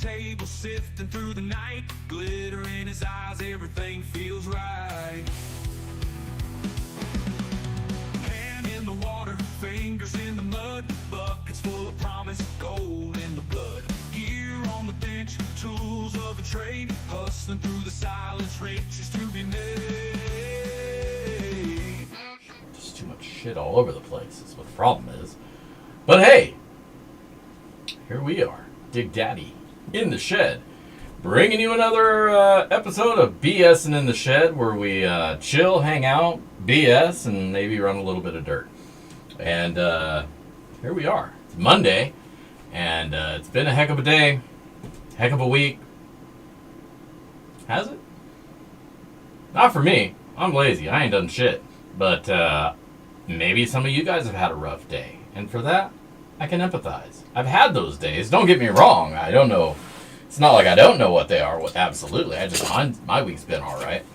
table, sifting through the night. Glitter in his eyes, everything feels right. Hand in the water, fingers in the mud. Buckets full of promise, gold in the blood. Gear on the bench, tools of a trade. Hustling through the silence, riches to be made. Just too much shit all over the place is what the problem is. But hey, here we are, Dig Daddy in the Shed, bringing you another episode of BSing in the Shed, where we chill, hang out, BS, and maybe run a little bit of dirt. And here we are. It's Monday, and it's been a heck of a day, heck of a week. Has it? Not for me. I'm lazy. I ain't done shit. But maybe some of you guys have had a rough day. And for that, I can empathize. I've had those days. Don't get me wrong. I don't know. It's not like I don't know what they are. Absolutely. My week's been all right.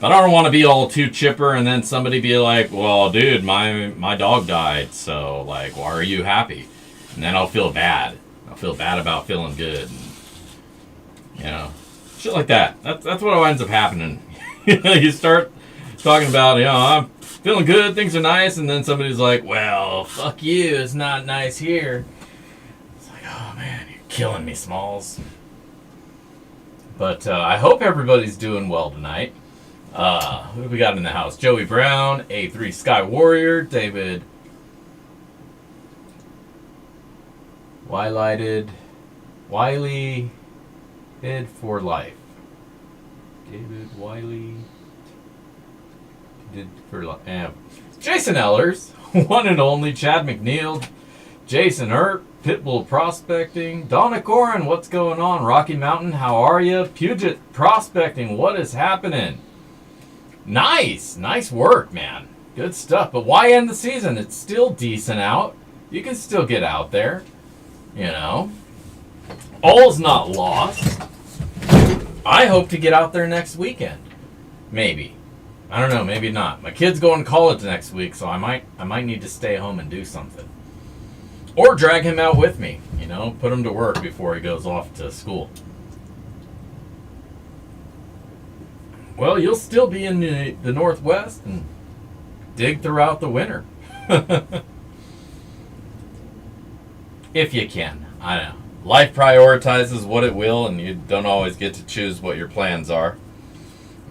But I don't want to be all too chipper and then somebody be like, well, dude, my dog died. So, like, why are you happy? And then I'll feel bad. I'll feel bad about feeling good. And, you know, shit like that. That's what ends up happening. You start talking about, I'm feeling good, things are nice, and then somebody's like, well, fuck you, it's not nice here. It's like, oh man, you're killing me, Smalls. But I hope everybody's doing well tonight. Who do we got in the house? Joey Brown, A3 Sky Warrior, David Wiley Hid for Life. David Wiley did for life. Jason Ellers, one and only Chad McNeil, Jason Hurt, Pitbull Prospecting, Donna Corin, what's going on? Rocky Mountain, how are you? Puget Prospecting, what is happening? Nice work, man. Good stuff. But why end the season? It's still decent out. You can still get out there. All's not lost. I hope to get out there next weekend. Maybe. I don't know, maybe not. My kid's going to college next week, so I might need to stay home and do something. Or drag him out with me, put him to work before he goes off to school. Well, you'll still be in the Northwest and dig throughout the winter. If you can. I don't know. Life prioritizes what it will, and you don't always get to choose what your plans are.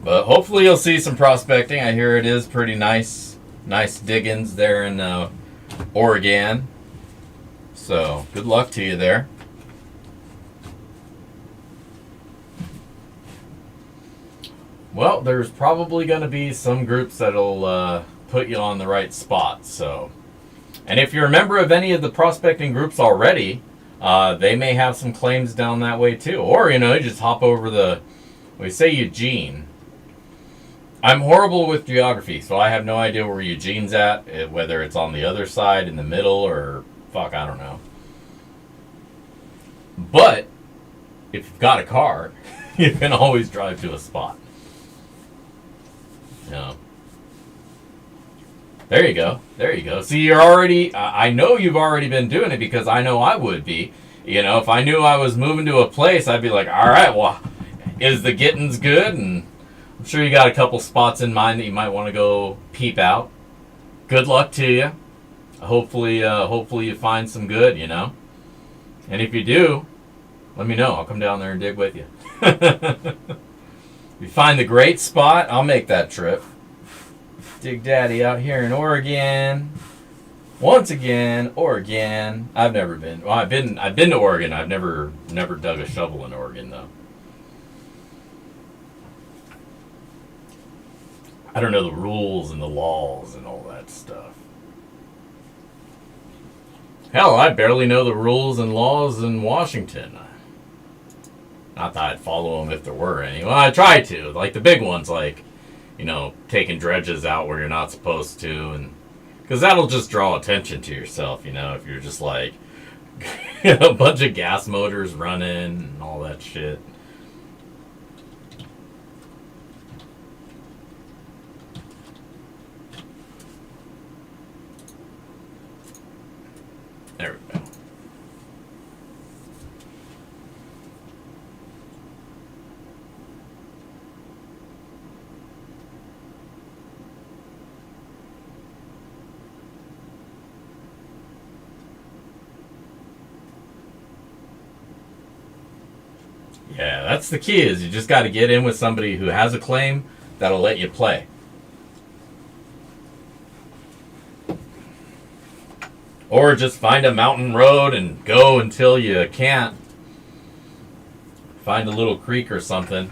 But hopefully you'll see some prospecting. I hear it is pretty nice diggings there in Oregon. So, good luck to you there. Well, there's probably going to be some groups that'll put you on the right spot. So, and if you're a member of any of the prospecting groups already, they may have some claims down that way too. Or, you just hop over we say Eugene. I'm horrible with geography, so I have no idea where Eugene's at, whether it's on the other side, in the middle, or fuck, I don't know. But if you've got a car, you can always drive to a spot. There you go. See, you're already, I know you've already been doing it because I know I would be. If I knew I was moving to a place, I'd be like, all right, well, is the gettings good? And I'm sure you got a couple spots in mind that you might want to go peep out. Good luck to you. Hopefully you find some good, And if you do, let me know. I'll come down there and dig with you. If you find the great spot, I'll make that trip. Dig Daddy out here in Oregon. Once again, Oregon. I've never been. Well, I've been to Oregon. I've never dug a shovel in Oregon though. I don't know the rules and the laws and all that stuff. Hell, I barely know the rules and laws in Washington. Not that I'd follow them if there were any. Well, I try to. Like the big ones, like, taking dredges out where you're not supposed to. And because that'll just draw attention to yourself, if you're just like a bunch of gas motors running and all that shit. There we go. Yeah, that's the key. Is you just got to get in with somebody who has a claim that'll let you play. Or just find a mountain road and go until you can't. Find a little creek or something.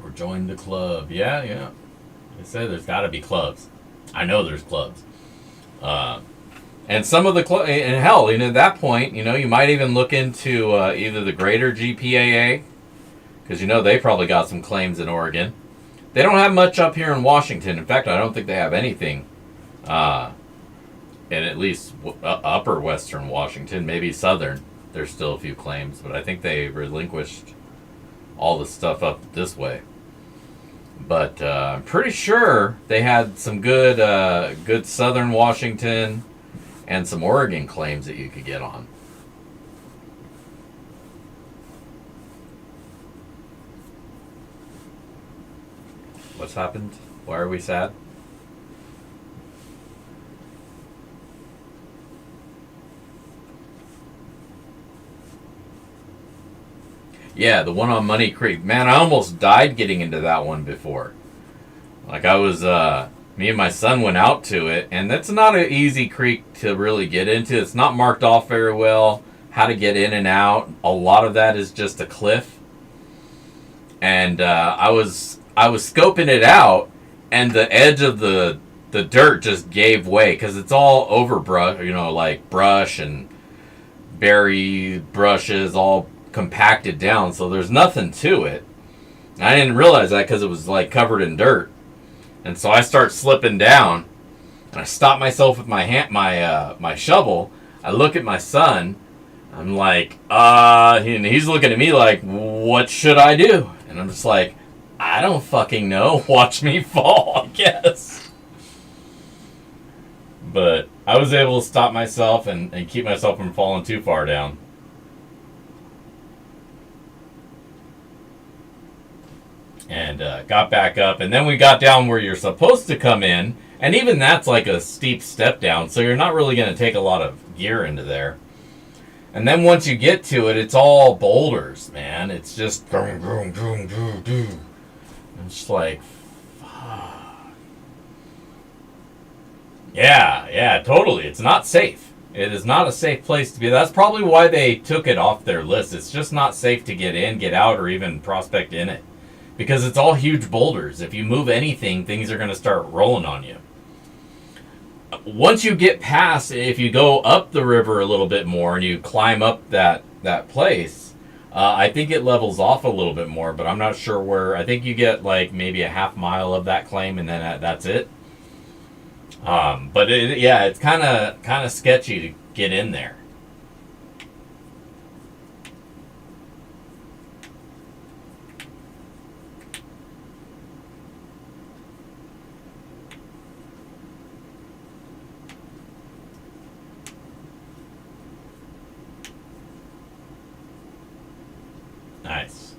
Or join the club. Yeah, yeah. I said there's got to be clubs. I know there's clubs. And some of the and hell, at that point, you might even look into either the greater GPAA, because they probably got some claims in Oregon. They don't have much up here in Washington. In fact, I don't think they have anything in at least upper western Washington, maybe southern. There's still a few claims, but I think they relinquished all the stuff up this way. But I'm pretty sure they had some good southern Washington and some Oregon claims that you could get on. What's happened? Why are we sad? Yeah, the one on Money Creek. Man, I almost died getting into that one before. Like I was, me and my son went out to it, and that's not an easy creek to really get into. It's not marked off very well, how to get in and out. A lot of that is just a cliff. And I was scoping it out, and the edge of the dirt just gave way, because it's all overbrush, like brush and berry brushes all compacted down, so there's nothing to it. I didn't realize that because it was like covered in dirt, and so I start slipping down, and I stop myself with my shovel. I look at my son. I'm like, and he's looking at me like, what should I do? And I'm just like, I don't fucking know. Watch me fall, I guess. But I was able to stop myself and keep myself from falling too far down. And got back up, and then we got down where you're supposed to come in, and even that's like a steep step down, so you're not really going to take a lot of gear into there. And then once you get to it, it's all boulders, man. It's just it's just like, fuck. Yeah, totally. It's not safe. It is not a safe place to be. That's probably why they took it off their list. It's just not safe to get in, get out, or even prospect in it. Because it's all huge boulders. If you move anything, things are going to start rolling on you. Once you get past, if you go up the river a little bit more and you climb up that place, I think it levels off a little bit more, but I'm not sure where. I think you get like maybe a half mile of that claim, and then that's it. But it's kind of sketchy to get in there. Nice.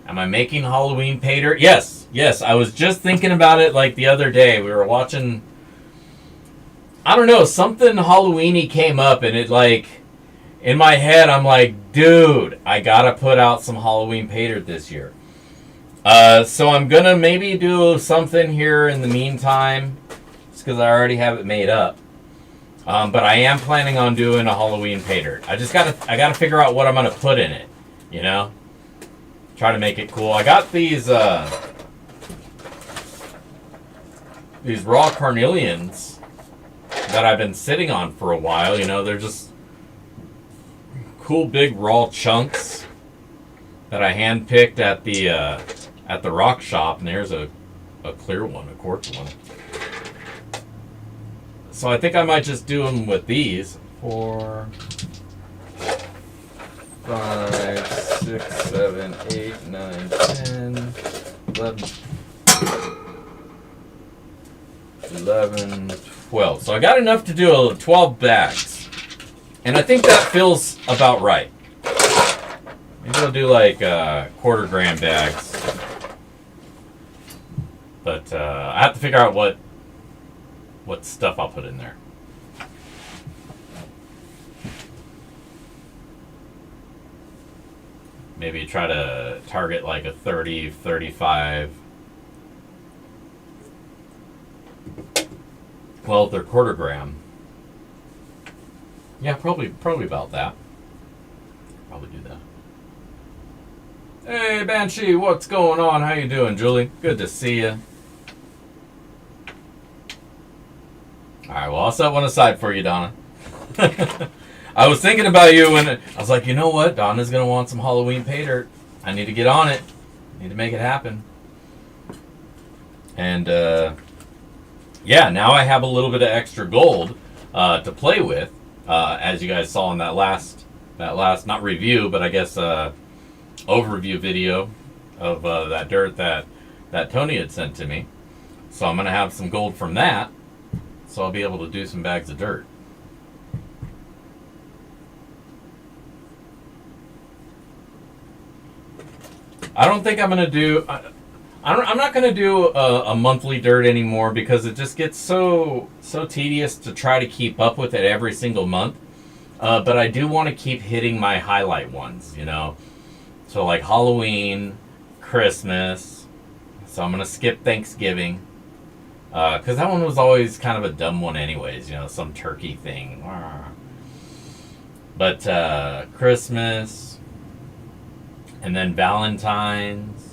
Am I making Halloween pay dirt? Yes. I was just thinking about it like the other day. We were watching, I don't know, something Halloween-y came up, and it like, in my head, I'm like, dude, I gotta put out some Halloween pay dirt this year. So I'm gonna maybe do something here in the meantime, just because I already have it made up. But I am planning on doing a Halloween pay dirt. I gotta figure out what I'm gonna put in it. Try to make it cool. I got these raw carnelians that I've been sitting on for a while. They're just cool big raw chunks that I handpicked at the rock shop, and there's a clear one, a quartz one. So I think I might just do them with these for 5, 6, 7, 8, 9, 10, 11, 11, 12. So I got enough to do 12 bags. And I think that feels about right. Maybe I'll do like quarter gram bags. But I have to figure out what stuff I'll put in there. Maybe try to target like a 30, 35. Well, if they're quarter gram. Yeah, probably about that. Probably do that. Hey, Banshee, what's going on? How you doing, Julie? Good to see you. All right, well, I'll set one aside for you, Donna. I was thinking about you when I was like, you know what? Donna's going to want some Halloween pay dirt. I need to get on it. I need to make it happen. And, yeah, now I have a little bit of extra gold to play with, as you guys saw in that last, not review, but I guess overview video of that dirt that Tony had sent to me. So I'm going to have some gold from that, so I'll be able to do some bags of dirt. I don't think I'm going to do... I'm not going to do a monthly dirt anymore because it just gets so tedious to try to keep up with it every single month. But I do want to keep hitting my highlight ones, you know. So like Halloween, Christmas. So I'm going to skip Thanksgiving. Because that one was always kind of a dumb one anyways, you know, some turkey thing. But Christmas, and then Valentine's.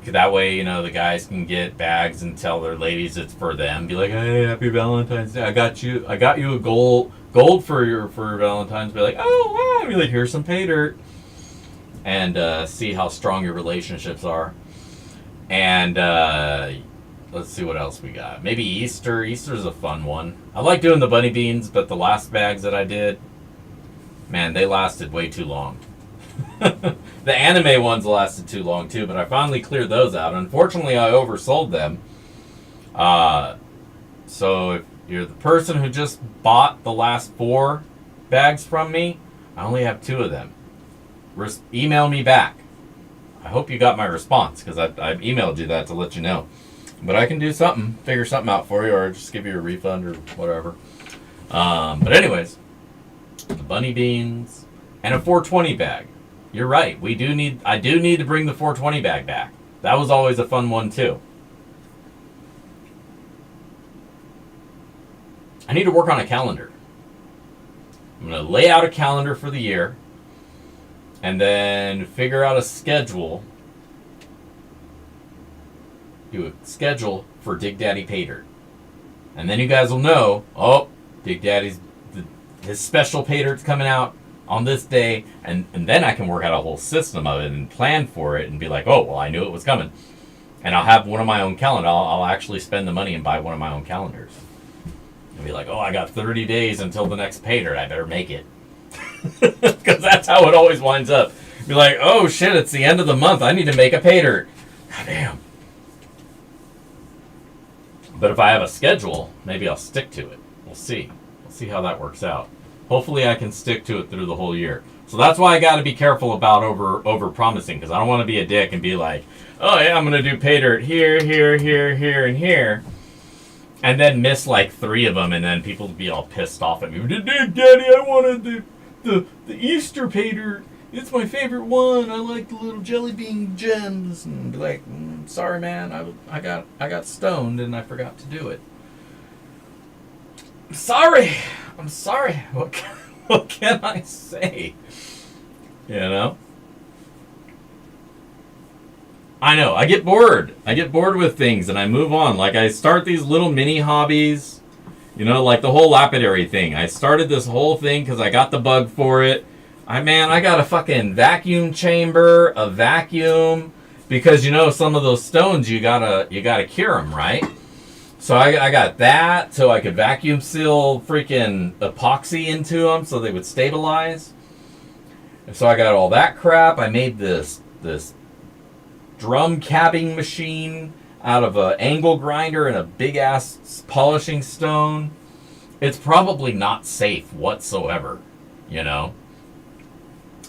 That way, you know, the guys can get bags and tell their ladies it's for them. Be like, hey, happy Valentine's Day. I got you a gold for Valentine's. Be like, oh wow, be like, here's some pay dirt. And see how strong your relationships are. And let's see what else we got. Maybe Easter. Easter's a fun one. I like doing the bunny beans, but the last bags that I did, man, they lasted way too long. The anime ones lasted too long too, but I finally cleared those out. Unfortunately, I oversold them. So if you're the person who just bought the last 4 bags from me, I only have 2 of them. Email me back. I hope you got my response, because I emailed you that to let you know. But I can do something, figure something out for you, or just give you a refund or whatever. But anyways, the bunny beans and a 420 bag. You're right. I do need to bring the 420 bag back. That was always a fun one too. I need to work on a calendar. I'm going to lay out a calendar for the year and then figure out a schedule. Do a schedule for Dig Daddy Pay Dirt. And then you guys will know, oh, Dig Daddy's, his special pay dirt's coming out on this day, and then I can work out a whole system of it and plan for it and be like, oh, well, I knew it was coming. And I'll have one of my own calendar. I'll actually spend the money and buy one of my own calendars. And be like, oh, I got 30 days until the next pay dirt. I better make it. Because that's how it always winds up. Be like, oh, shit, it's the end of the month. I need to make a pay dirt. God damn. But if I have a schedule, maybe I'll stick to it. We'll see. We'll see how that works out. Hopefully I can stick to it through the whole year. So that's why I got to be careful about over promising, because I don't want to be a dick and be like, oh yeah, I'm going to do pay dirt here, here, here, here, and here. And then miss like 3 of them, and then people be all pissed off at me. Daddy, I wanted the Easter pay dirt. It's my favorite one. I like the little jelly bean gems. And be like, sorry man, I got stoned and I forgot to do it. I'm sorry. What can I say? You know? I know. I get bored. I get bored with things and I move on. Like I start these little mini hobbies. You know, like the whole lapidary thing. I started this whole thing because I got the bug for it. I got a fucking vacuum chamber, a vacuum. Because, you know, some of those stones, you gotta cure them, right? So I got that so I could vacuum seal freaking epoxy into them so they would stabilize. So I got all that crap. I made this drum cabbing machine out of an angle grinder and a big ass polishing stone. It's probably not safe whatsoever, you know.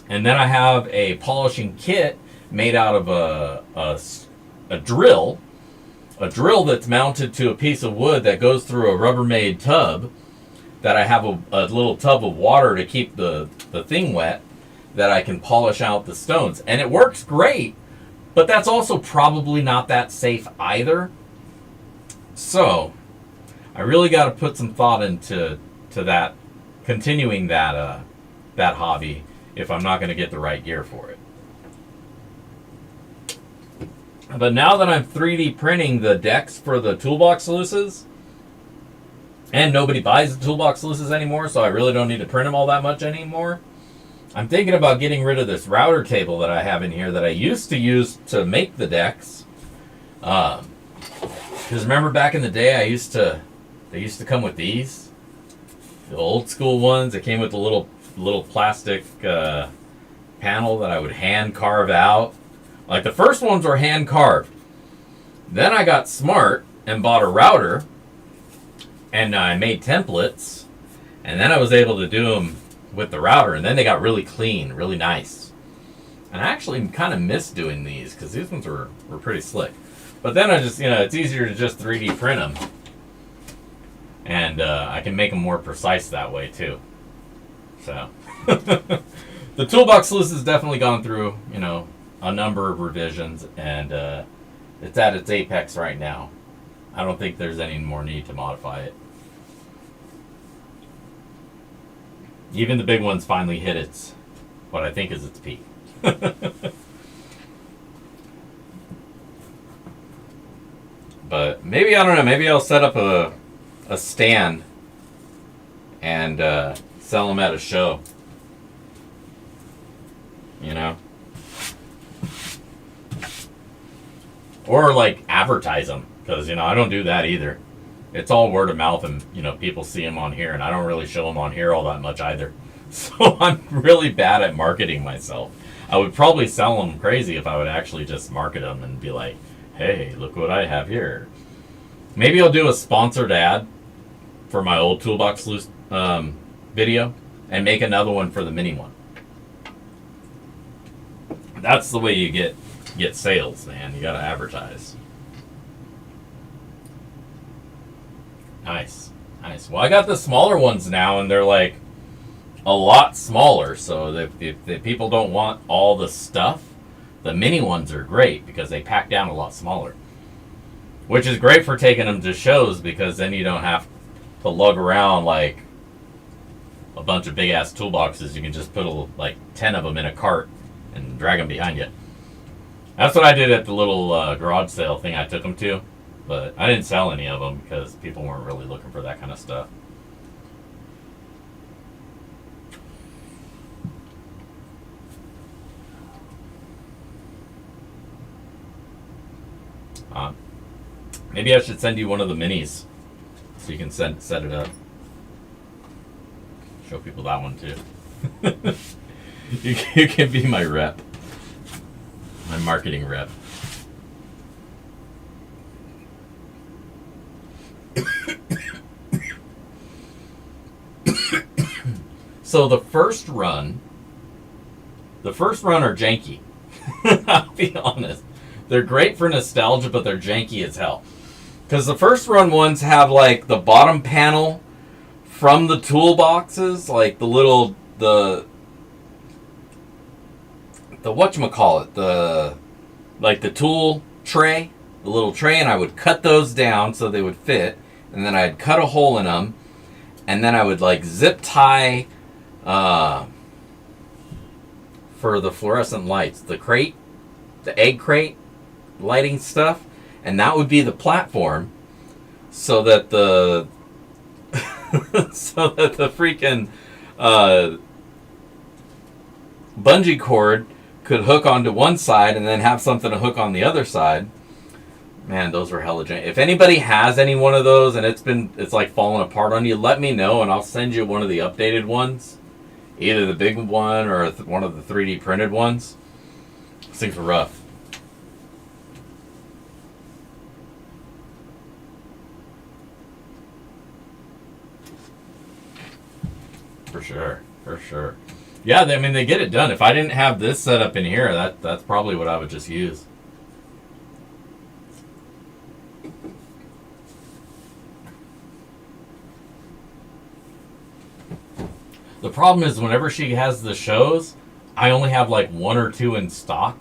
And then I have a polishing kit made out of a drill that's mounted to a piece of wood that goes through a Rubbermaid tub. That I have a little tub of water to keep the thing wet, that I can polish out the stones. And it works great, but that's also probably not that safe either. So, I really got to put some thought into that, continuing that hobby if I'm not going to get the right gear for it. But now that I'm 3D printing the decks for the toolbox sluices, and nobody buys the toolbox sluices anymore, so I really don't need to print them all that much anymore, I'm thinking about getting rid of this router table that I have in here that I used to use to make the decks. Because remember back in the day, they used to come with these, the old school ones. They came with the little plastic panel that I would hand carve out. Like the first ones were hand carved. Then I got smart and bought a router, and I made templates, and then I was able to do them with the router, and then they got really clean, really nice. And I actually kind of miss doing these because these ones were pretty slick. But then I just, it's easier to just 3D print them, and I can make them more precise that way too. So the toolbox list has definitely gone through, a number of revisions, and it's at its apex right now. I don't think there's any more need to modify it. Even the big ones finally hit what I think is its peak. But maybe, I don't know, maybe I'll set up a stand and sell them at a show. Or like advertise them, because I don't do that either. It's all word of mouth, and people see them on here, and I don't really show them on here all that much either. So I'm really bad at marketing myself. I would probably sell them crazy if I would actually just market them and be like, hey, look what I have here. Maybe I'll do a sponsored ad for my old toolbox loose video and make another one for the mini one. That's the way you get sales, man. You gotta advertise. Nice. Well, I got the smaller ones now, and they're like a lot smaller. So if people don't want all the stuff, the mini ones are great because they pack down a lot smaller. Which is great for taking them to shows, because then you don't have to lug around like a bunch of big ass toolboxes. You can just put like 10 of them in a cart and drag them behind you. That's what I did at the little garage sale thing I took them to. But I didn't sell any of them because people weren't really looking for that kind of stuff. Maybe I should send you one of the minis so you can set it up. Show people that one too. You can be my rep. My marketing rep. So the first run are janky. I'll be honest. They're great for nostalgia, but they're janky as hell. Because the first run ones have like the bottom panel from the toolboxes, like the little, the whatchamacallit, the tool tray, the little tray, and I would cut those down so they would fit, and then I'd cut a hole in them, and then I would like zip tie for the fluorescent lights, the crate, the egg crate lighting stuff, and that would be the platform, so that the freaking bungee cord could hook onto one side and then have something to hook on the other side. Man, those were hella janky. If anybody has any one of those and it's like falling apart on you, let me know and I'll send you one of the updated ones. Either the big one or one of the 3D printed ones. These things were rough. For sure. For sure. Yeah, I mean, they get it done. If I didn't have this set up in here, that's probably what I would just use. The problem is whenever she has the shows, I only have like one or two in stock.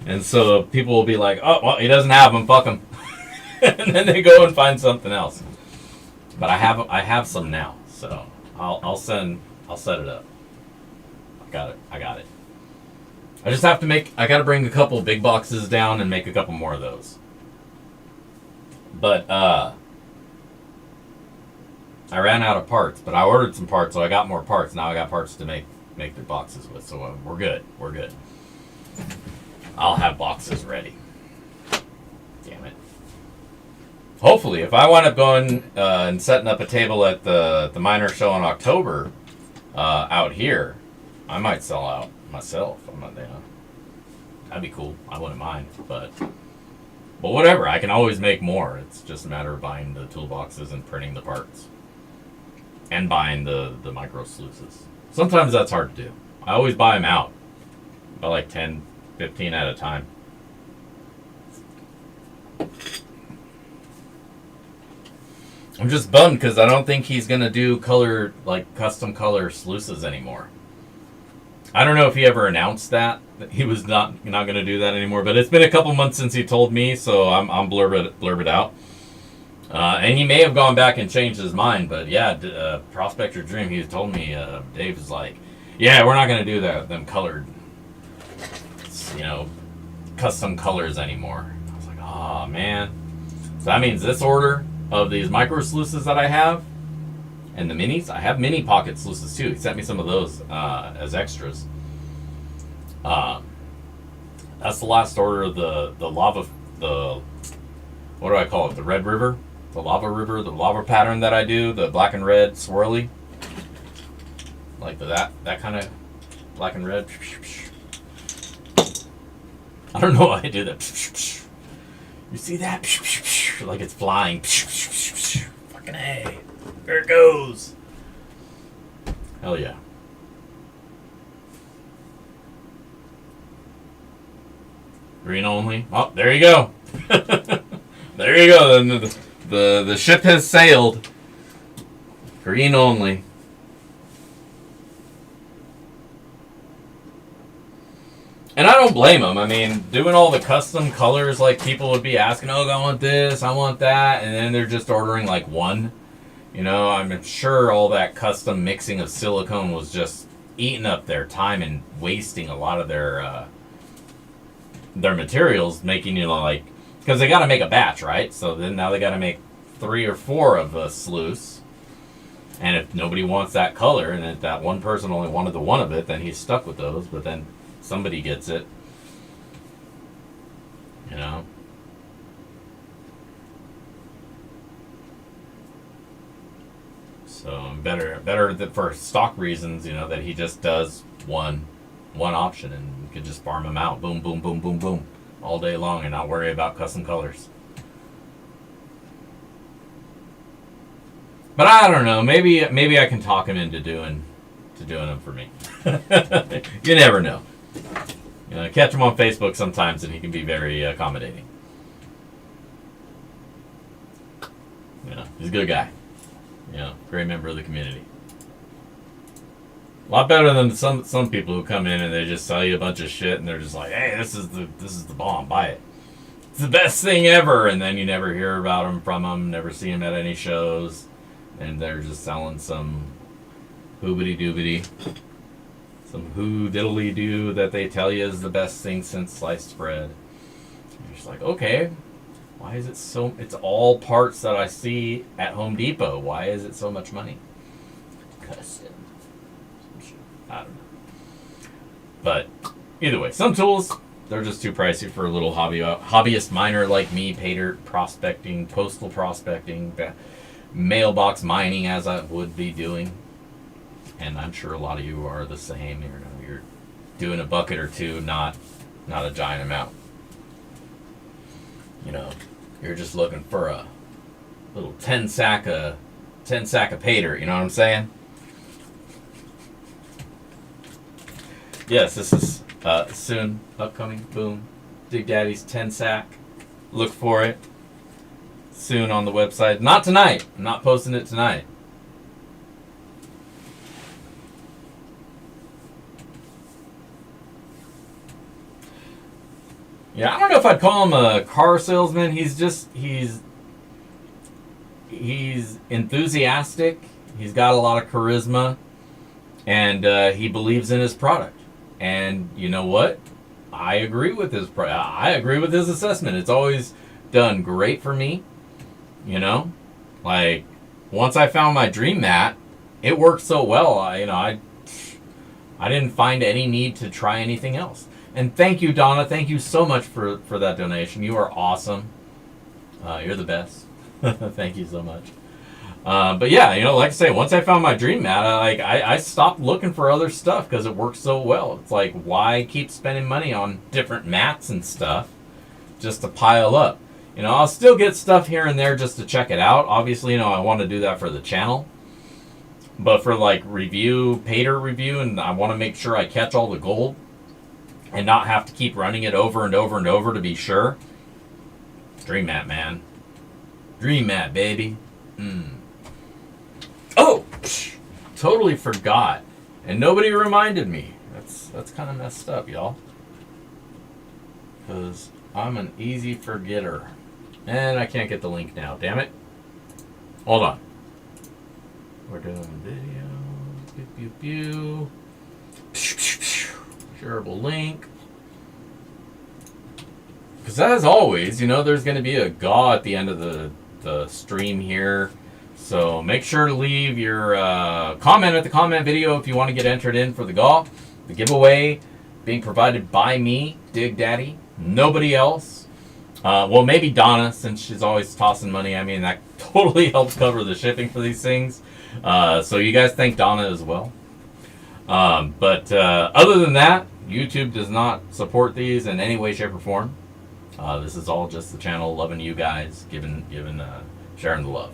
And so people will be like, oh, well, he doesn't have them, fuck him. And then they go and find something else. But I have some now, so I'll set it up. I got it. I just have to I gotta bring a couple big boxes down and make a couple more of those. But I ran out of parts, but I ordered some parts, so I got more parts. Now I got parts to make the boxes with, so we're good. We're good. I'll have boxes ready. Damn it. Hopefully, if I wind up going and setting up a table at the minor show in October out here, I might sell out myself. I'm not, that'd be cool. I wouldn't mind, but whatever. I can always make more. It's just a matter of buying the toolboxes and printing the parts. And buying the micro sluices. Sometimes that's hard to do. I always buy them out. Buy like 10, 15 at a time. I'm just bummed because I don't think he's going to do custom color sluices anymore. I don't know if he ever announced that he was not going to do that anymore, but it's been a couple months since he told me, so I'm blurb it out. And he may have gone back and changed his mind, but yeah, Prospector Dream, he told me, Dave was like, yeah, we're not going to do them colored, custom colors anymore. I was like, oh man. So that means this order of these micro sluices that I have, and the minis, I have mini pocket sluices too. He sent me some of those as extras. That's the last order of the lava, what do I call it? The Red River? The lava river, the lava pattern that I do, the black and red swirly. Like that kind of black and red. I don't know why I do that. You see that? Like it's flying. Fucking A. There it goes. Hell yeah. Green only. Oh, there you go. There you go. Then the ship has sailed. Green only. And I don't blame them. I mean, doing all the custom colors, like people would be asking, oh, I want this, I want that, and then they're just ordering like one. I'm sure all that custom mixing of silicone was just eating up their time and wasting a lot of their materials, making because they got to make a batch, right? So then now they got to make 3 or 4 of a sluice. And if nobody wants that color, and if that one person only wanted the one of it, then he's stuck with those. But then somebody gets it. So better that for stock reasons, that he just does one option, and you could just farm them out, boom, boom, boom, boom, boom, all day long, and not worry about custom colors. But I don't know. Maybe I can talk him into doing them for me. You never know. Catch him on Facebook sometimes, and he can be very accommodating. He's a good guy. Great member of the community. A lot better than some people who come in and they just sell you a bunch of shit, and they're just like, hey, this is the bomb. Buy it. It's the best thing ever, and then you never hear about them from them, never see them at any shows. And they're just selling some hoobity-doobity. Some who-diddly-doo that they tell you is the best thing since sliced bread. And you're just like, okay, why is it so... It's all parts that I see at Home Depot. Why is it so much money? Custom. I don't know. But either way, some tools, they're just too pricey for a little hobbyist miner like me, pater prospecting, postal prospecting, mailbox mining as I would be doing. and I'm sure a lot of you are the same. You're doing a bucket or two, not a giant amount. You're just looking for a little 10 sack of pater. You know what I'm saying? Yes, this is soon upcoming. Boom, Dig Daddy's 10 sack. Look for it soon on the website. Not tonight. I'm not posting it tonight. Yeah, I don't know if I'd call him a car salesman. He's enthusiastic. He's got a lot of charisma, and he believes in his product. And you know what? I agree with his assessment. It's always done great for me. Like once I found my dream mat, it worked so well. I didn't find any need to try anything else. And thank you, Donna. Thank you so much for that donation. You are awesome. You're the best. Thank you so much. But yeah, like I say, once I found my dream mat, I stopped looking for other stuff because it works so well. It's like, why keep spending money on different mats and stuff just to pile up? I'll still get stuff here and there just to check it out. Obviously, I want to do that for the channel. But for like pater review, and I want to make sure I catch all the gold and not have to keep running it over and over and over to be sure. Dream mat, man. Dream mat, baby. Oh, totally forgot, and nobody reminded me. That's kind of messed up, y'all. Because I'm an easy forgetter, and I can't get the link now. Damn it! Hold on. We're doing video. Pew pew pew. Shareable link. Because as always, there's going to be a GAW at the end of the stream here. So make sure to leave your comment at the comment video if you want to get entered in for the GAW. The giveaway being provided by me, Dig Daddy. Nobody else. Well, maybe Donna, since she's always tossing money. I mean, that totally helps cover the shipping for these things. So you guys thank Donna as well. But other than that, YouTube does not support these in any way, shape, or form. This is all just the channel loving you guys, sharing the love.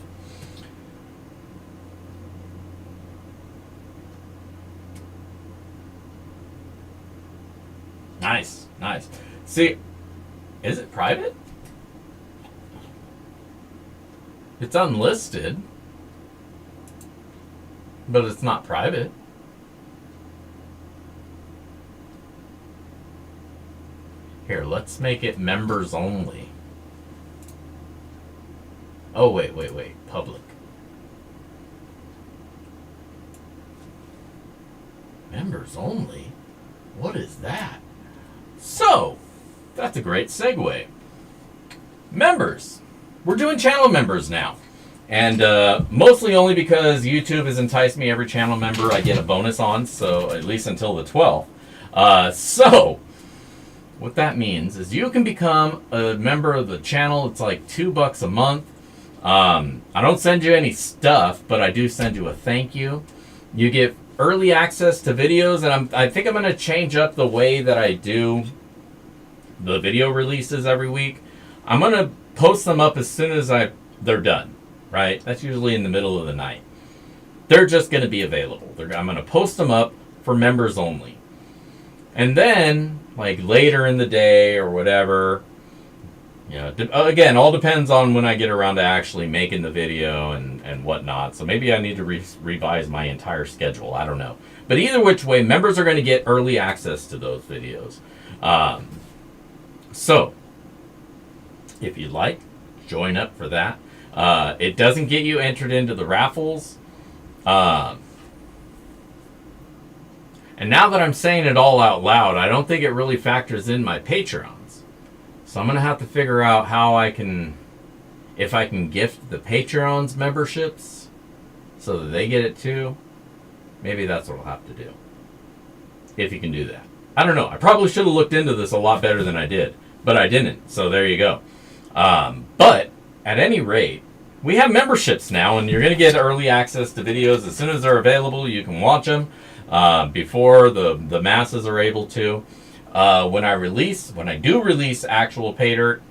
Nice. See, is it private? It's unlisted, but it's not private. Here, let's make it members only. Oh, wait. Public. Members only? What is that? So, that's a great segue. Members. We're doing channel members now. And mostly only because YouTube has enticed me. Every channel member I get a bonus on, so at least until the 12th. So, what that means is you can become a member of the channel. It's like $2 a month. I don't send you any stuff, but I do send you a thank you. You get early access to videos, and I think I'm going to change up the way that I do the video releases every week. I'm going to post them up as soon as they're done, right? That's usually in the middle of the night. They're just going to be available. I'm going to post them up for members only. And then, like later in the day or whatever, again, all depends on when I get around to actually making the video and whatnot. So maybe I need to revise my entire schedule. I don't know. But either which way, members are going to get early access to those videos. So, if you'd like, join up for that. It doesn't get you entered into the raffles. And now that I'm saying it all out loud, I don't think it really factors in my Patreons. So I'm going to have to figure out how if I can gift the Patreons memberships so that they get it too. Maybe that's what I'll have to do. If you can do that. I don't know. I probably should have looked into this a lot better than I did. But I didn't. So there you go. But at any rate, we have memberships now, and you're going to get early access to videos as soon as they're available. You can watch them before the masses are able to. When I do release actual pay dirt,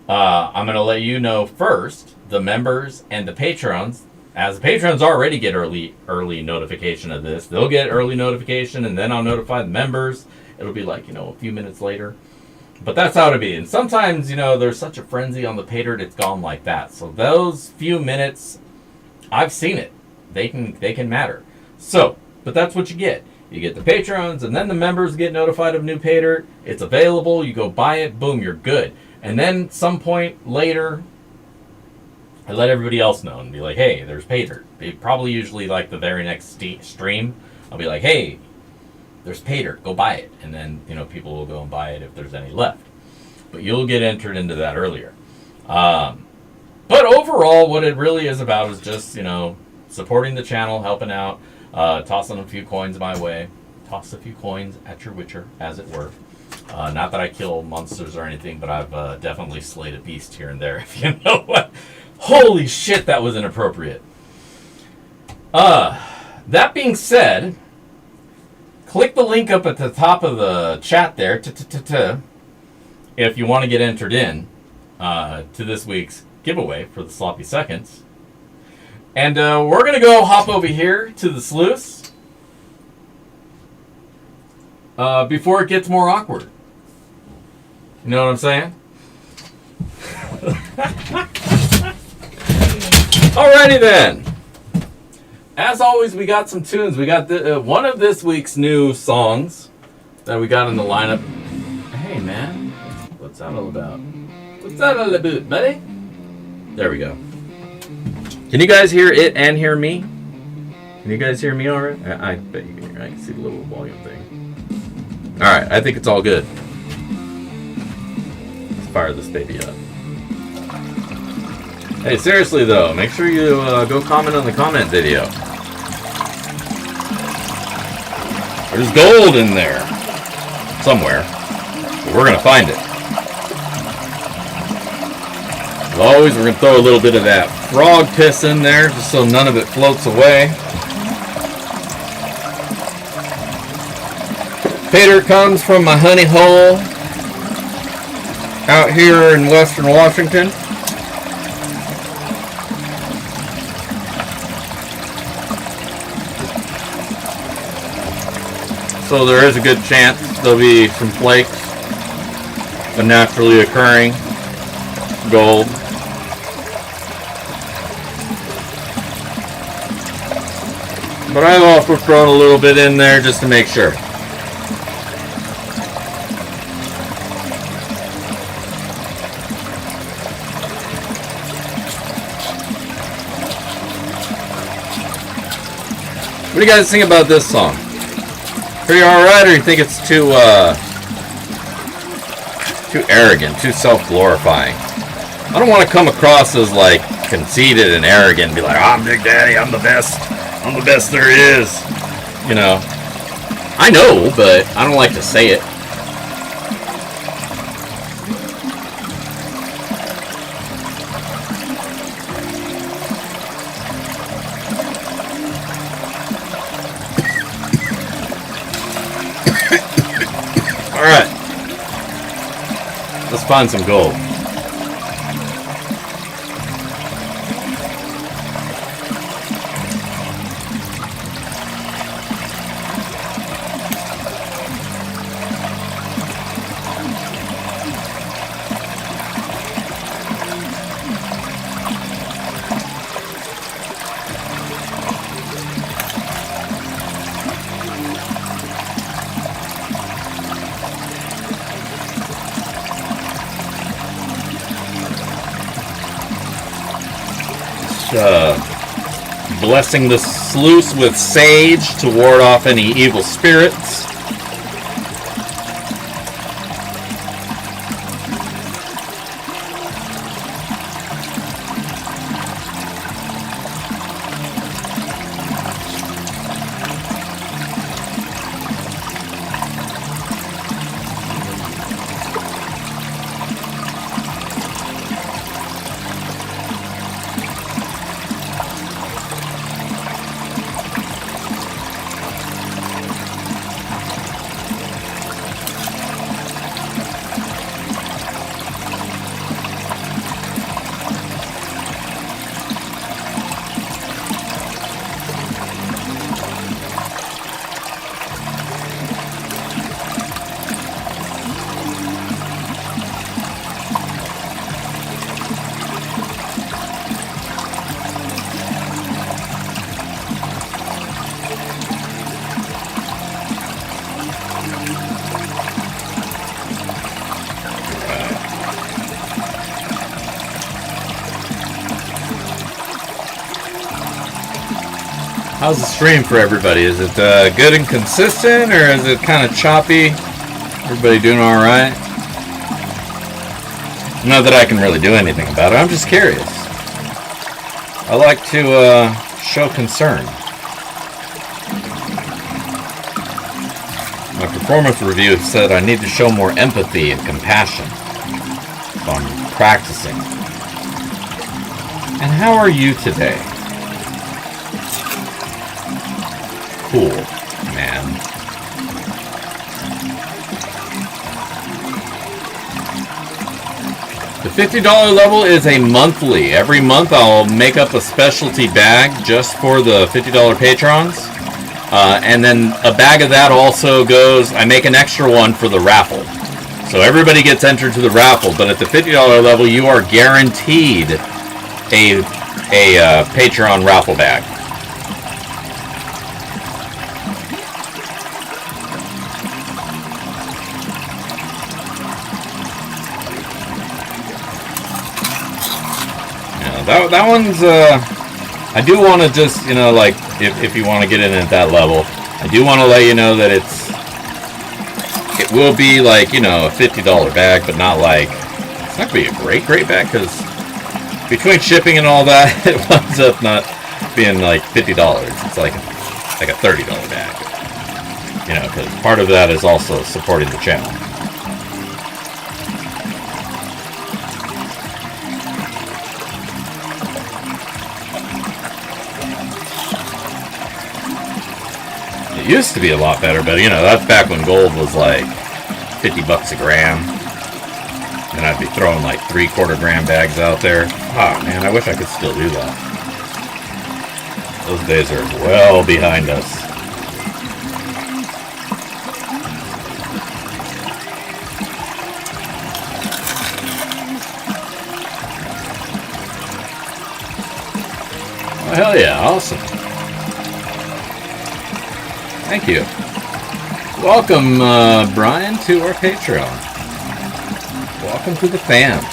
I'm going to let you know first, the members and the patrons. As the patrons already get early notification of this, they'll get early notification, and then I'll notify the members. It'll be like, a few minutes later. But that's how it'll be. And sometimes, there's such a frenzy on the pay dirt, it's gone like that. So those few minutes, I've seen it. They can matter. So, but that's what you get. You get the patrons, and then the members get notified of new pay dirt. It's available. You go buy it. Boom, you're good. And then some point later, I let everybody else know and be like, hey, there's pay dirt. Probably usually like the very next stream, I'll be like, hey, there's pay dirt. Go buy it. And then, people will go and buy it if there's any left. But you'll get entered into that earlier. But overall, what it really is about is just, supporting the channel, helping out, tossing a few coins my way. Toss a few coins at your witcher, as it were. Not that I kill monsters or anything, but I've definitely slayed a beast here and there, if you know what. Holy shit, that was inappropriate. That being said, click the link up at the top of the chat there if you want to get entered in to this week's giveaway for the Sloppy Seconds. And we're going to go hop over here to the sluice before it gets more awkward. You know what I'm saying? Alrighty then. As always, we got some tunes. We got one of this week's new songs that we got in the lineup. Hey man, what's that all about? What's that all about, buddy? There we go. Can you guys hear it and hear me? Can you guys hear me alright? I bet you can hear. I can see the little volume thing. Alright, I think it's all good. Let's fire this baby up. Hey, seriously though, make sure you go comment on the comment video. There's gold in there. Somewhere. But we're going to find it. As always, we're going to throw a little bit of that frog piss in there, just so none of it floats away. Pay dirt comes from my honey hole out here in western Washington. So there is a good chance there'll be some flakes of naturally occurring gold. But I've also thrown a little bit in there just to make sure. What do you guys think about this song? Pretty alright, or you think it's too arrogant, too self-glorifying? I don't want to come across as like conceited and arrogant and be like, I'm Big Daddy, I'm the best there is. I know, but I don't like to say it. Alright. Let's find some gold. Blessing the sluice with sage to ward off any evil spirits. How's the stream for everybody? Is it good and consistent, or is it kind of choppy? Everybody doing all right? Not that I can really do anything about it. I'm just curious. I like to show concern. My performance review said I need to show more empathy and compassion. So I'm practicing. And how are you today? Cool, man. The $50 level is a monthly. Every month I'll make up a specialty bag just for the $50 patrons. And then a bag of that also goes, I make an extra one for the raffle. So everybody gets entered to the raffle, but at the $50 level you are guaranteed a Patreon raffle bag. That one's, I do want to just, you know, like, if you want to get in at that level, I do want to let you know that it will be, like, you know, a $50 bag, but not, like, it's not going to be a great bag, because between shipping and all that, it winds up not being, like, $50. It's like a $30 bag, you know, because part of that is also supporting the channel. It used to be a lot better, but you know, that's back when gold was like $50 a gram. And I'd be throwing like 3/4 gram bags out there. Oh man, I wish I could still do that. Those days are well behind us. Oh, hell yeah, awesome. Thank you. Welcome, Brian, to our Patreon. Welcome to the fam.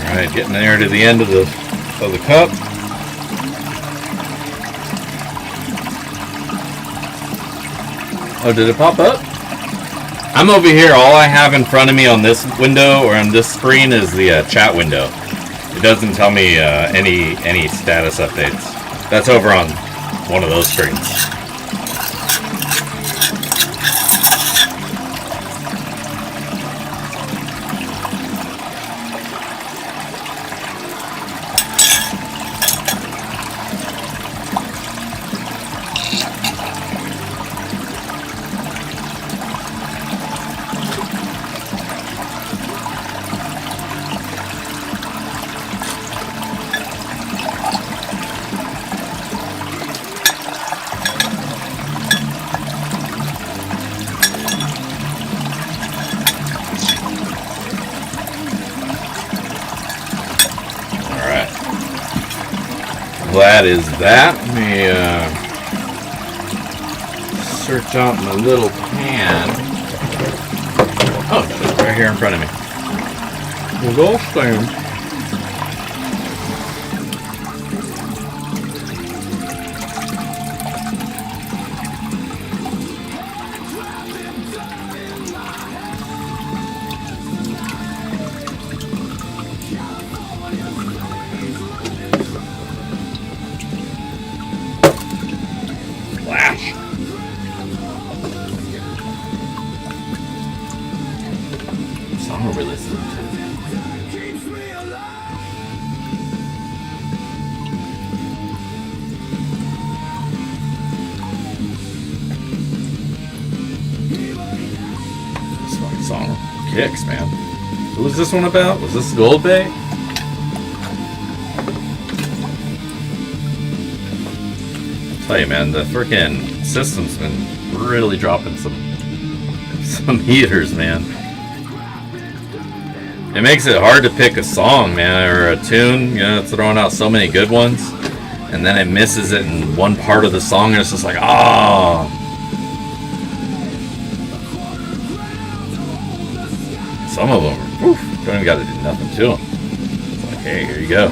Alright, getting there to the end of the cup. Oh, did it pop up? I'm over here. All I have in front of me on this window or on this screen is the chat window. It doesn't tell me any status updates. That's over on one of those screens. That is that. Let me search out my little pan. Oh, it's right here in front of me. We'll go upstairs. chicks, man. What was this one about? Was this Gold Bay? I'll tell you, man, the freaking system's been really dropping some heaters, man. It makes it hard to pick a song, man, or a tune. You know, it's throwing out so many good ones, and then it misses it in one part of the song, and it's just like, ah. Some of them, whew, don't even got to do nothing to them. It's like, hey, here you go.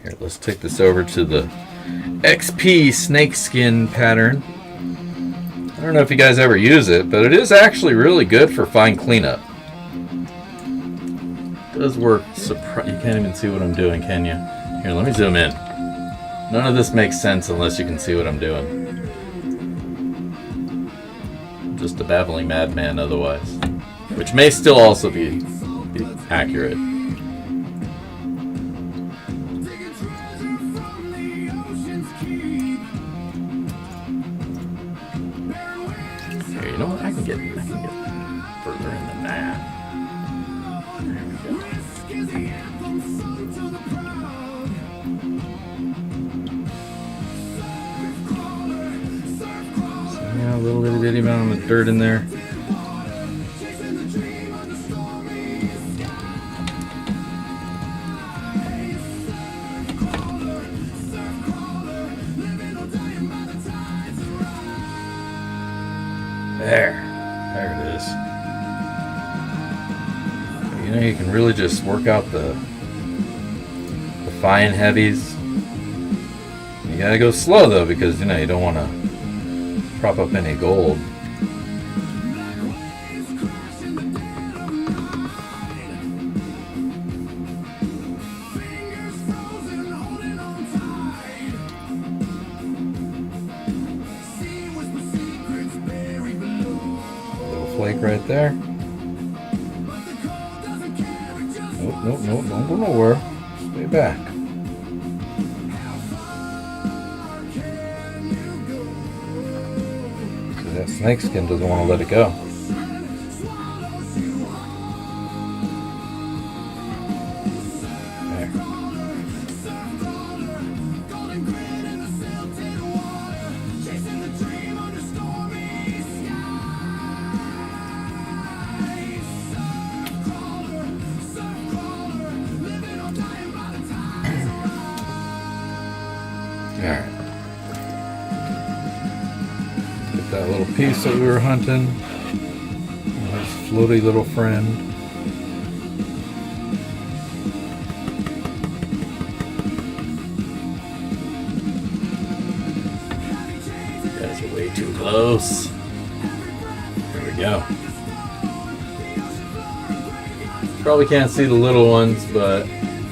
Here, let's take this over to the XP snakeskin pattern. I don't know if you guys ever use it, but it is actually really good for fine cleanup. It does work. You can't even see what I'm doing, can you? Here, let me zoom in. None of this makes sense unless you can see what I'm doing. I'm just a babbling madman otherwise. Which may still also be accurate. You know what? I can get further in than that. There we go. So, yeah, a little bitty amount of dirt in there. There it is. You know, you can really just work out the fine heavies. You gotta go slow though, because you know you don't want to prop up any gold. Flake right there. Nope, don't go nowhere. Stay back. See, that snakeskin doesn't want to let it go. There. Alright. Get that little piece that we were hunting. Nice floaty little friend. You guys are way too close. There we go. Probably can't see the little ones, but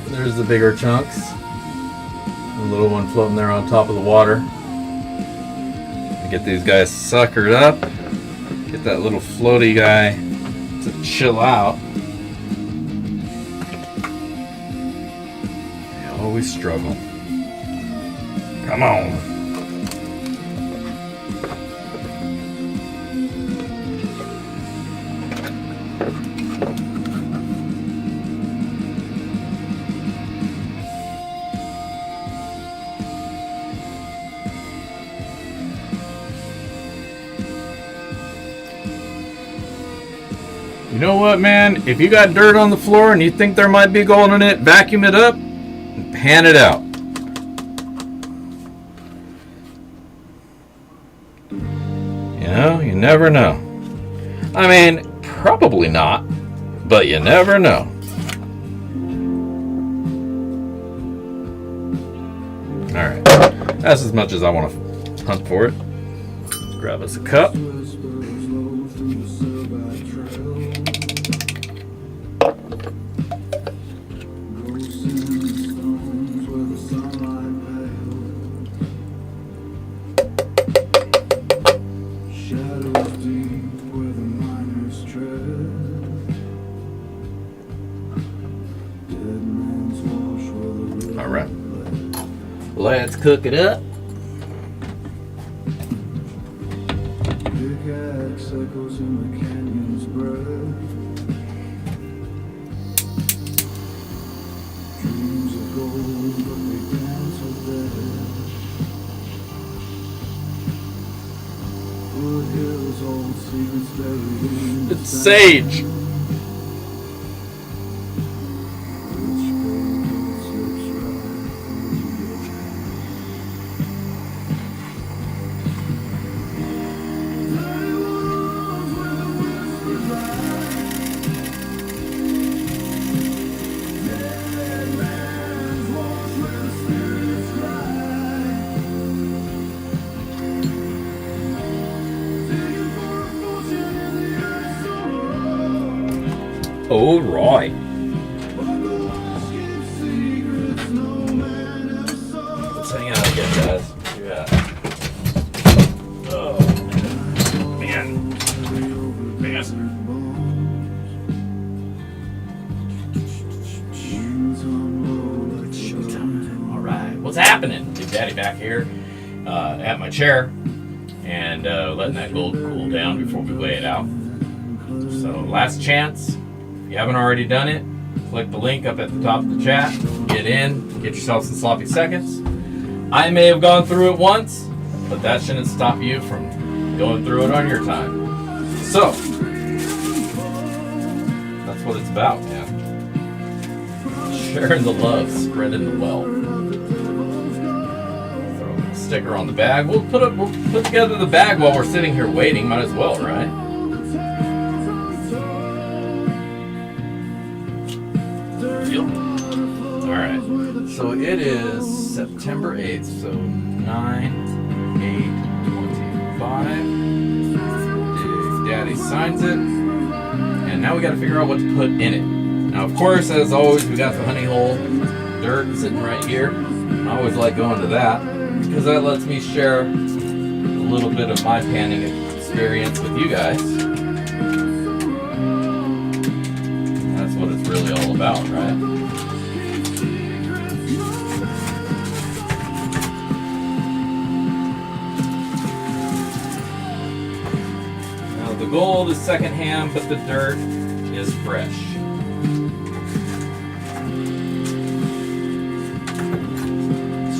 there's the bigger chunks. The little one floating there on top of the water. Get these guys suckered up. Get that little floaty guy to chill out. They always struggle. Come on. You know what, man? If you got dirt on the floor and you think there might be gold in it, vacuum it up and pan it out. You know, you never know. I mean, probably not, but you never know. Alright, that's as much as I want to hunt for it. Let's grab us a cup. let's cook it up. Pickaxe echoes in the canyon's breath. Dreams of gold, but they dance with death. Foothills, old secrets buried in the It's sand. sage. Rich paper slips right through your hands. They walls where the whispers lie. Dead man's walls where the spirits cry. Digging for a fortune in the earth so low. All right. But the walls keep secrets no man ever saw. Let's hang out again, guys. Yeah. Oh, man. Man. All right. What's happening? Big Daddy back here at my chair and letting that gold cool down before we weigh it out. So, last chance. If you haven't already done it, click the link up at the top of the chat. Get in, get yourself some sloppy seconds. I may have gone through it once, but that shouldn't stop you from going through it on your time. So, that's what it's about, man. Sharing the love, spreading the wealth. Throw a sticker on the bag. We'll put together the bag while we're sitting here waiting. Might as well, right? All right. So it is September 8th. So 9/8/25. Daddy signs it, and now we got to figure out what to put in it. Now, of course, as always, we got the honey hole dirt sitting right here. I always like going to that because that lets me share a little bit of my panning experience with you guys. That's what it's really all about, right? Now, the gold is secondhand, but the dirt is fresh.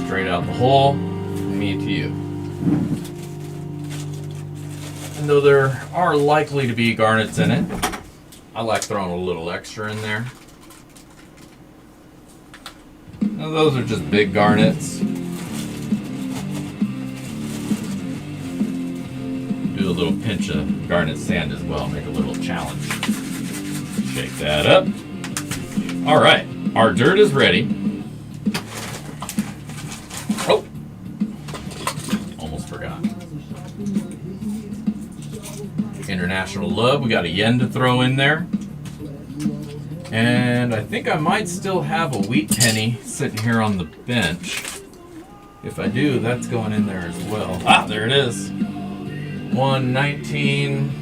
Straight out the hole, from me to you. And though there are likely to be garnets in it, I like throwing a little extra in there. Now those are just big garnets. Do a little pinch of garnet sand as well, make a little challenge. Shake that up. All right, our dirt is ready. Oh, almost forgot. International love, we got a yen to throw in there. And I think I might still have a wheat penny sitting here on the bench. If I do, that's going in there as well. Ah, there it is. 119.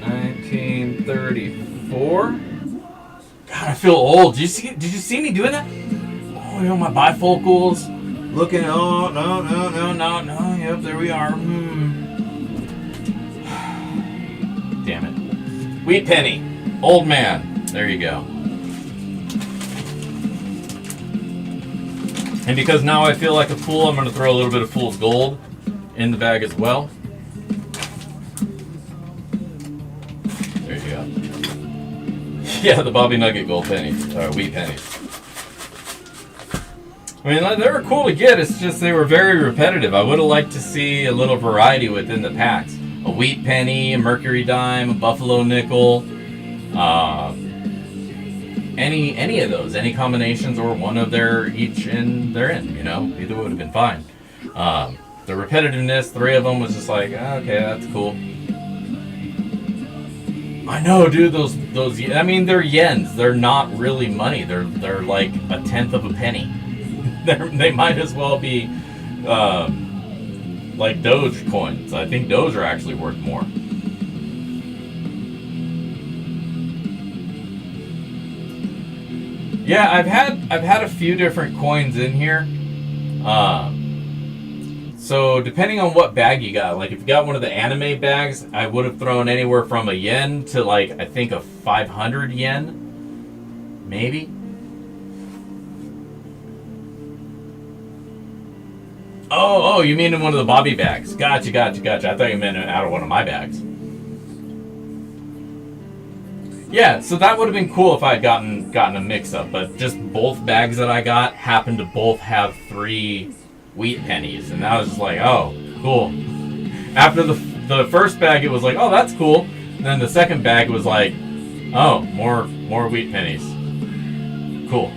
1934. God, I feel old. Did you see me doing that? Oh, you know, my bifocals. Looking, oh, no. Yep, there we are. Damn it. Wheat penny. Old man. There you go. And because now I feel like a fool, I'm going to throw a little bit of fool's gold in the bag as well. There you go. Yeah, the Bobby Nugget gold pennies. Wheat pennies. I mean, they were cool to get. It's just they were very repetitive. I would have liked to see a little variety within the packs. A wheat penny, a mercury dime, a buffalo nickel. Any of those, any combinations, or one of their each in their end, you know, either would have been fine. The repetitiveness, 3 of them was just like, okay, that's cool. I know, dude. Those. I mean, they're yens. They're not really money. They're like a tenth of a penny. They might as well be like Doge coins. I think Doge are actually worth more. Yeah, I've had a few different coins in here. So depending on what bag you got, like if you got one of the anime bags, I would have thrown anywhere from a yen to like I think a 500 yen, maybe. Oh, you mean in one of the Bobby bags? Gotcha. I thought you meant out of one of my bags. Yeah, so that would have been cool if I had gotten a mix-up, but just both bags that I got happened to both have 3 wheat pennies, and I was just like, oh, cool. After the first bag, it was like, oh, that's cool. And then the second bag was like, oh, more wheat pennies. Cool.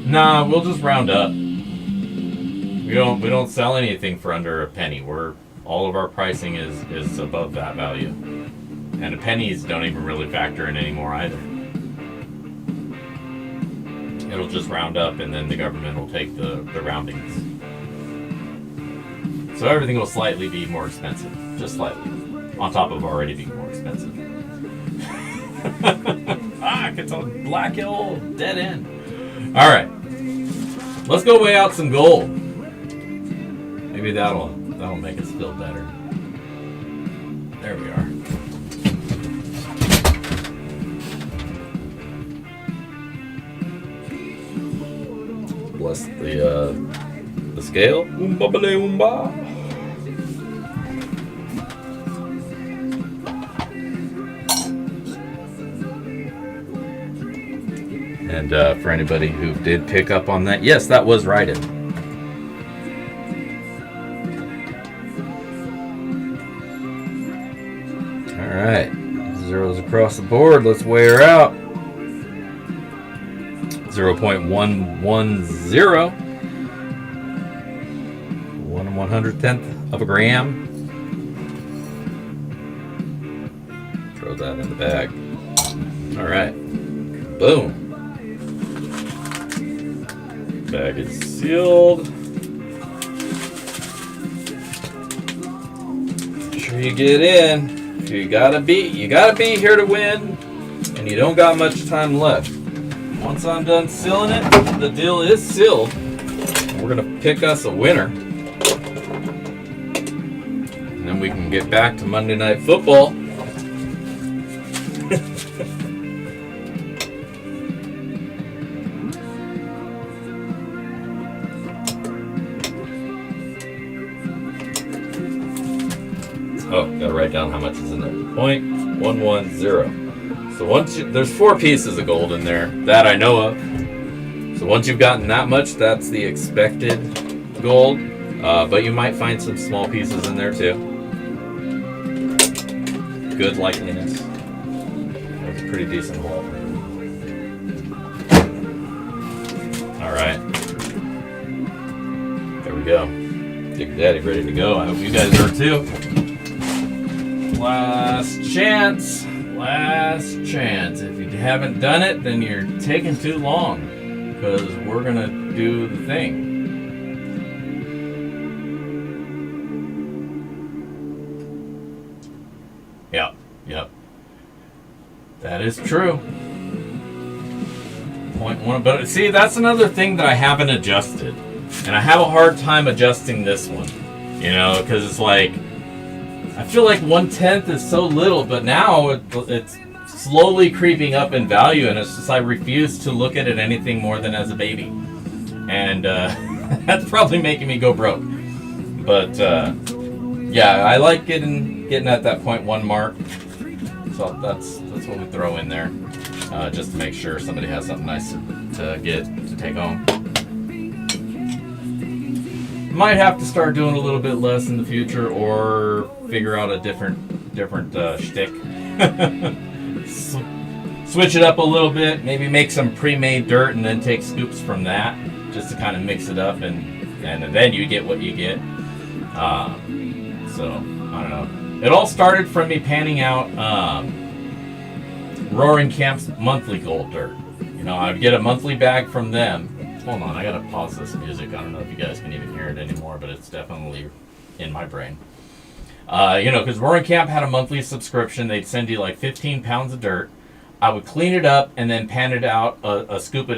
Nah, we'll just round up. We don't sell anything for under a penny. All of our pricing is above that value. And the pennies don't even really factor in anymore either. It'll just round up and then the government will take the roundings. So everything will slightly be more expensive. Just slightly. On top of already being more expensive. It's a Black Hill dead end. Alright. Let's go weigh out some gold. Maybe that'll make us feel better. There we are. Bless the scale. Oomba bale oomba. And for anybody who did pick up on that, yes, that was righted. Alright, zeros across the board. Let's weigh her out. 0.110. 1/110th of a gram. Throw that in the bag. Alright. Boom. Bag is sealed. Make sure you get in. You gotta be here to win, and you don't got much time left. Once I'm done sealing it, the deal is sealed. We're gonna pick us a winner, and then we can get back to Monday Night Football. Oh, gotta write down how much is in there. 0.110. So there's 4 pieces of gold in there that I know of. So once you've gotten that much, that's the expected gold. But you might find some small pieces in there too. Good likeliness. That's a pretty decent haul. All right. There we go. Big Daddy ready to go. I hope you guys are too. Last chance. If you haven't done it, then you're taking too long, because we're gonna do the thing. Yep. That is true. 0.1, but see, that's another thing that I haven't adjusted, and I have a hard time adjusting this one. Because it's like, I feel like 1/10 is so little, but now it's slowly creeping up in value, and it's just I refuse to look at it anything more than as a baby, and that's probably making me go broke. But yeah, I like getting at that 0.1 mark, so that's what we throw in there, just to make sure somebody has something nice to take home. Might have to start doing a little bit less in the future, or figure out a different shtick. Switch it up a little bit. Maybe make some pre-made dirt and then take scoops from that, just to kind of mix it up, and then you get what you get. So I don't know. It all started from me panning out Roaring Camp's monthly gold dirt. I'd get a monthly bag from them. Hold on, I gotta pause this music. I don't know if you guys can even hear it anymore, but it's definitely in my brain. Because Roaring Camp had a monthly subscription. They'd send you like 15 pounds of dirt. I would clean it up and then pan it out a scoop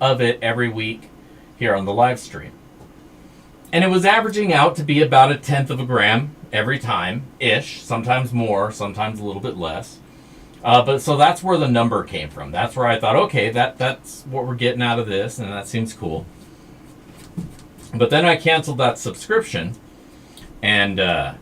of it every week here on the live stream. And it was averaging out to be about 1/10 of a gram every time, ish. Sometimes more, sometimes a little bit less. But so that's where the number came from. That's where I thought, okay, that's what we're getting out of this, and that seems cool. But then I canceled that subscription, and now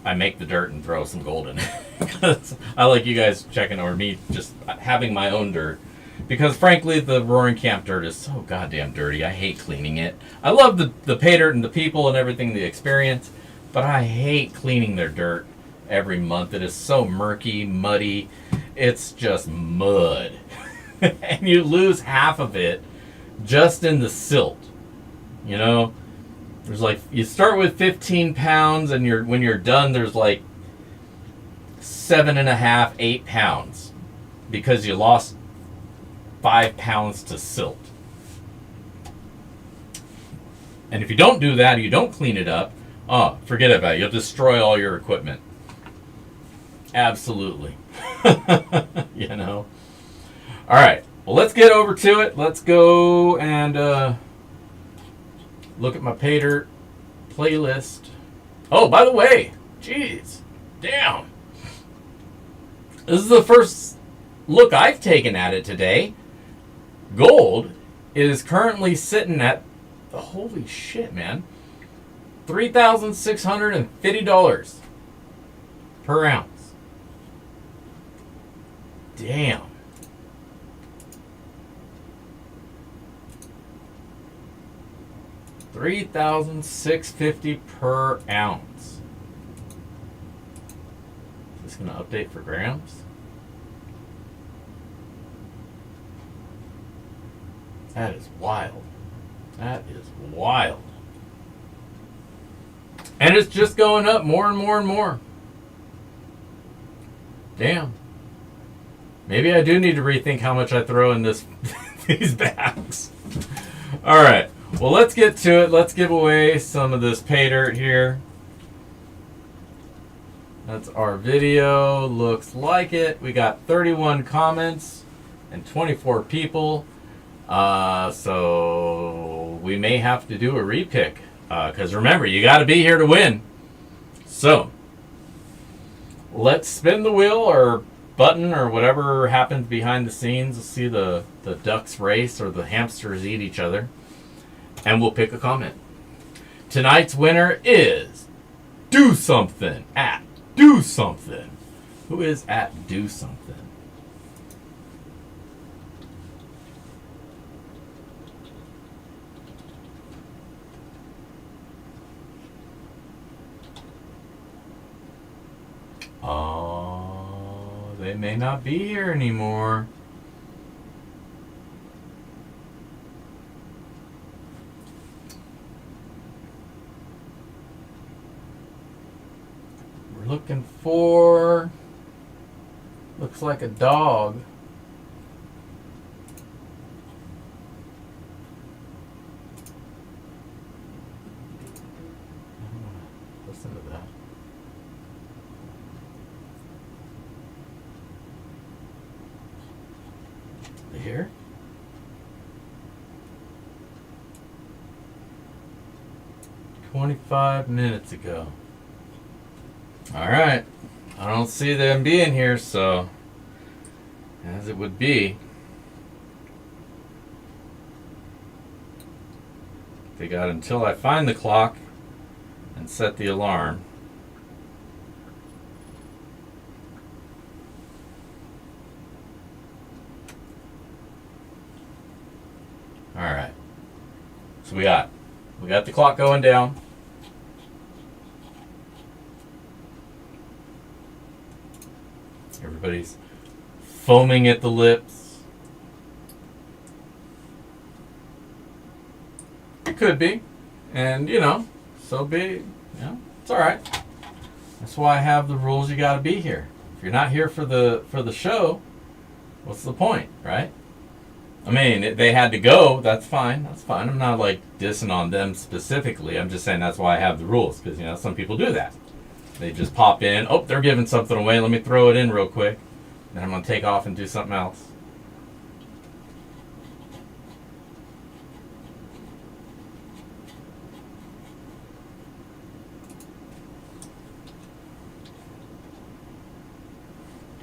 I make the dirt and throw some gold in it. Because I like you guys checking, or me just having my own dirt. Because frankly, the Roaring Camp dirt is so goddamn dirty. I hate cleaning it. I love the pay dirt and the people and everything, the experience, but I hate cleaning their dirt every month. It is so murky, muddy. It's just mud. And you lose half of it just in the silt. You know? There's like, you start with 15 pounds and when you're done, there's like 7.5, 8 pounds. Because you lost 5 pounds to silt. And if you don't do that, you don't clean it up, forget about it. You'll destroy all your equipment. Absolutely. You know? Alright, well, let's get over to it. Let's go and look at my pay dirt playlist. Oh, by the way, jeez, damn. This is the first look I've taken at it today. Gold is currently sitting at, holy shit, man, $3,650 per ounce. Damn. $3,650 per ounce. Is this going to update for grams? That is wild. That is wild. And it's just going up more and more and more. Damn. Maybe I do need to rethink how much I throw in these bags. Alright. Well, let's get to it. Let's give away some of this pay dirt here. That's our video. Looks like it. We got 31 comments and 24 people. So we may have to do a repick. Because remember, you got to be here to win. So let's spin the wheel or button or whatever happens behind the scenes. Let's see the ducks race or the hamsters eat each other. And we'll pick a comment. Tonight's winner is Do Something at Do Something. Who is at Do Something? Oh, they may not be here anymore. We're looking for, looks like a dog. Listen to that. Here. "25 minutes ago." All right. I don't see them being here, so as it would be. They got until I find the clock and set the alarm. All right. So we got the clock going down. Everybody's foaming at the lips. It could be, and so be. It's all right. That's why I have the rules. You got to be here. If you're not here for the show, what's the point, right? I mean, they had to go. That's fine. That's fine. I'm not like dissing on them specifically. I'm just saying that's why I have the rules, because, you know, some people do that. They just pop in. Oh, they're giving something away. Let me throw it in real quick. Then I'm going to take off and do something else.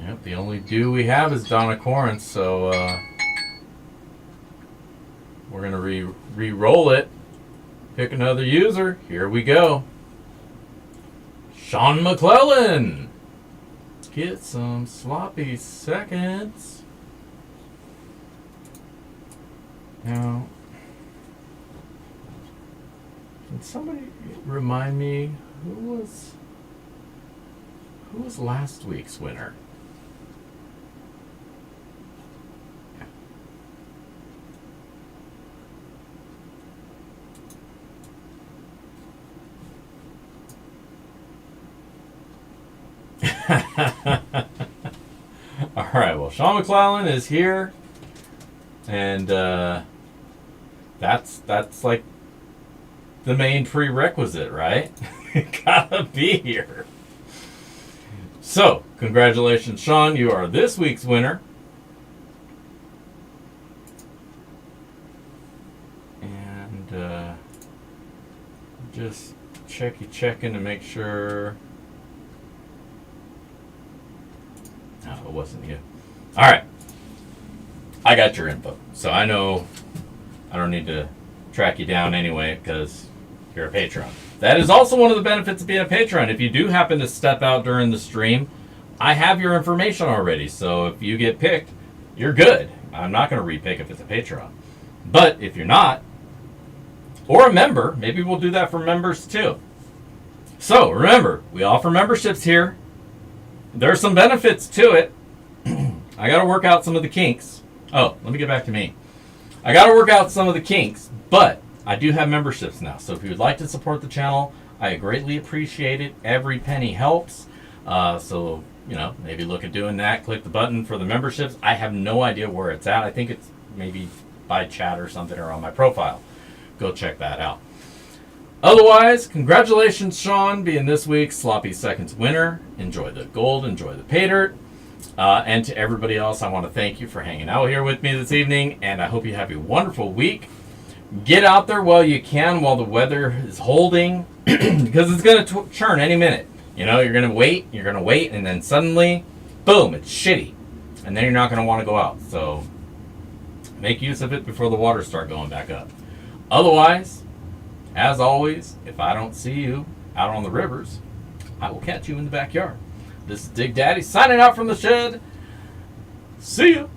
Yep, the only due we have is Donna Corrin, so we're going to re-roll it. Pick another user. Here we go. Sean McClellan. Get some sloppy seconds. Now, can somebody remind me who was last week's winner? All right, well, Sean McClellan is here, and that's like the main prerequisite, right? Gotta be here. So, congratulations, Sean. You are this week's winner. And just checking to make sure. No, it wasn't you. All right. I got your info. So I know I don't need to track you down anyway because you're a patron. That is also one of the benefits of being a patron. If you do happen to step out during the stream, I have your information already. So if you get picked, you're good. I'm not going to repick if it's a patron. But if you're not, or a member, maybe we'll do that for members too. So remember, we offer memberships here. There's some benefits to it. I got to work out some of the kinks. Oh, let me get back to me. I got to work out some of the kinks, but I do have memberships now. So if you would like to support the channel, I greatly appreciate it. Every penny helps. So, you know, maybe look at doing that. Click the button for the memberships. I have no idea where it's at. I think it's maybe by chat or something or on my profile. Go check that out. Otherwise, congratulations, Sean, being this week's Sloppy Seconds winner. Enjoy the gold, enjoy the pay dirt. And to everybody else, I want to thank you for hanging out here with me this evening, and I hope you have a wonderful week. Get out there while you can, while the weather is holding, because it's going to churn any minute. You know, you're going to wait, and then suddenly, boom, it's shitty. And then you're not going to want to go out. So make use of it before the waters start going back up. Otherwise, as always, if I don't see you out on the rivers, I will catch you in the backyard. This is Dig Daddy signing out from the shed. See ya.